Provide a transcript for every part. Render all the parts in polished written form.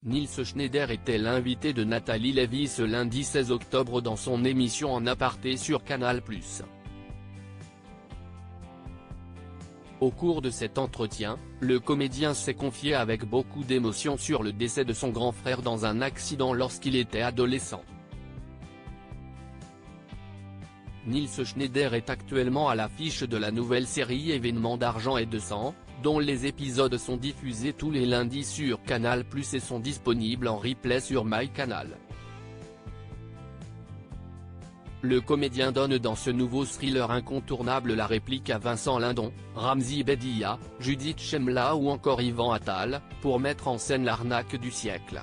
Nils Schneider était l'invité de Nathalie Lévy ce lundi 16 octobre dans son émission En aparté sur Canal+. Au cours de cet entretien, le comédien s'est confié avec beaucoup d'émotion sur le décès de son grand frère dans un accident lorsqu'il était adolescent. Nils Schneider est actuellement à l'affiche de la nouvelle série Événements d'argent et de sang, dont les épisodes sont diffusés tous les lundis sur Canal+ et sont disponibles en replay sur MyCanal. Le comédien donne dans ce nouveau thriller incontournable la réplique à Vincent Lindon, Ramzy Bedia, Judith Chemla ou encore Yvan Attal, pour mettre en scène l'arnaque du siècle.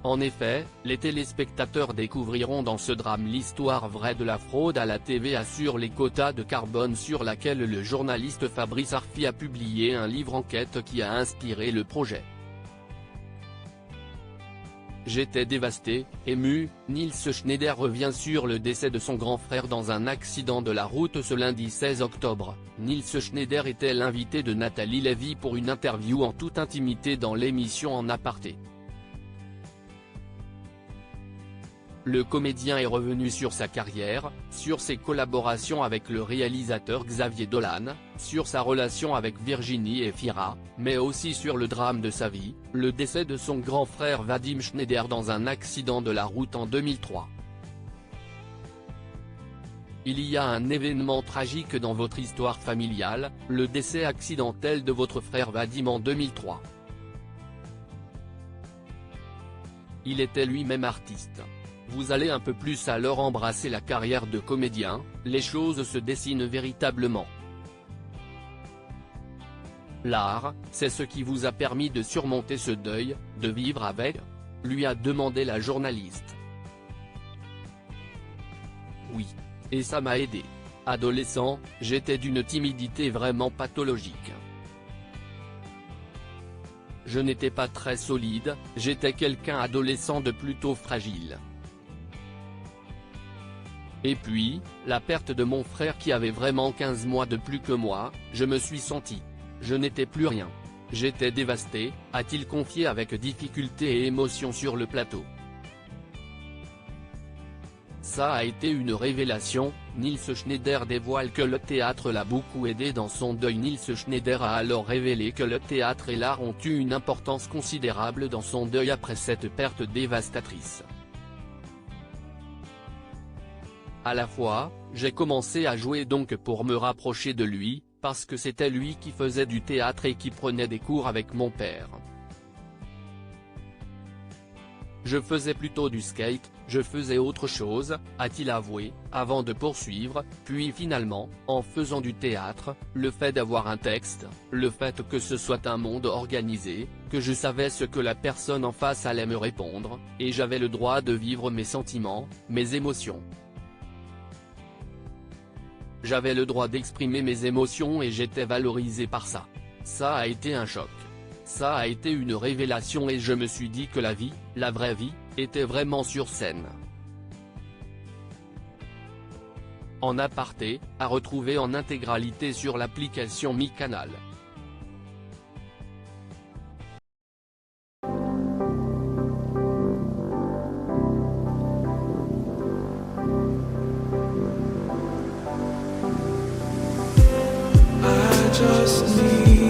En effet, les téléspectateurs découvriront dans ce drame l'histoire vraie de la fraude à la TVA sur les quotas de carbone sur laquelle le journaliste Fabrice Arfi a publié un livre enquête qui a inspiré le projet. J'étais dévasté, ému, Nils Schneider revient sur le décès de son grand frère dans un accident de la route ce lundi 16 octobre. Nils Schneider était l'invité de Nathalie Lévy pour une interview en toute intimité dans l'émission En aparté. Le comédien est revenu sur sa carrière, sur ses collaborations avec le réalisateur Xavier Dolan, sur sa relation avec Virginie Efira, mais aussi sur le drame de sa vie, le décès de son grand frère Vadim Schneider dans un accident de la route en 2003. Il y a un événement tragique dans votre histoire familiale, le décès accidentel de votre frère Vadim en 2003. Il était lui-même artiste. Vous allez un peu plus alors embrasser la carrière de comédien, les choses se dessinent véritablement. L'art, c'est ce qui vous a permis de surmonter ce deuil, de vivre avec ? Lui a demandé la journaliste. Oui. Et ça m'a aidé. Adolescent, j'étais d'une timidité vraiment pathologique. Je n'étais pas très solide, j'étais quelqu'un adolescent de plutôt fragile. Et puis, la perte de mon frère qui avait vraiment 15 mois de plus que moi, je me suis senti. Je n'étais plus rien. J'étais dévasté, a-t-il confié avec difficulté et émotion sur le plateau. Ça a été une révélation, Nils Schneider dévoile que le théâtre l'a beaucoup aidé dans son deuil. Nils Schneider a alors révélé que le théâtre et l'art ont eu une importance considérable dans son deuil après cette perte dévastatrice. À la fois, j'ai commencé à jouer donc pour me rapprocher de lui, parce que c'était lui qui faisait du théâtre et qui prenait des cours avec mon père. Je faisais plutôt du skate, je faisais autre chose, a-t-il avoué, avant de poursuivre, puis finalement, en faisant du théâtre, le fait d'avoir un texte, le fait que ce soit un monde organisé, que je savais ce que la personne en face allait me répondre, et j'avais le droit de vivre mes sentiments, mes émotions. J'avais le droit d'exprimer mes émotions et j'étais valorisé par ça. Ça a été un choc. Ça a été une révélation et je me suis dit que la vie, la vraie vie, était vraiment sur scène. En aparté, à retrouver en intégralité sur l'application MyCanal. Just need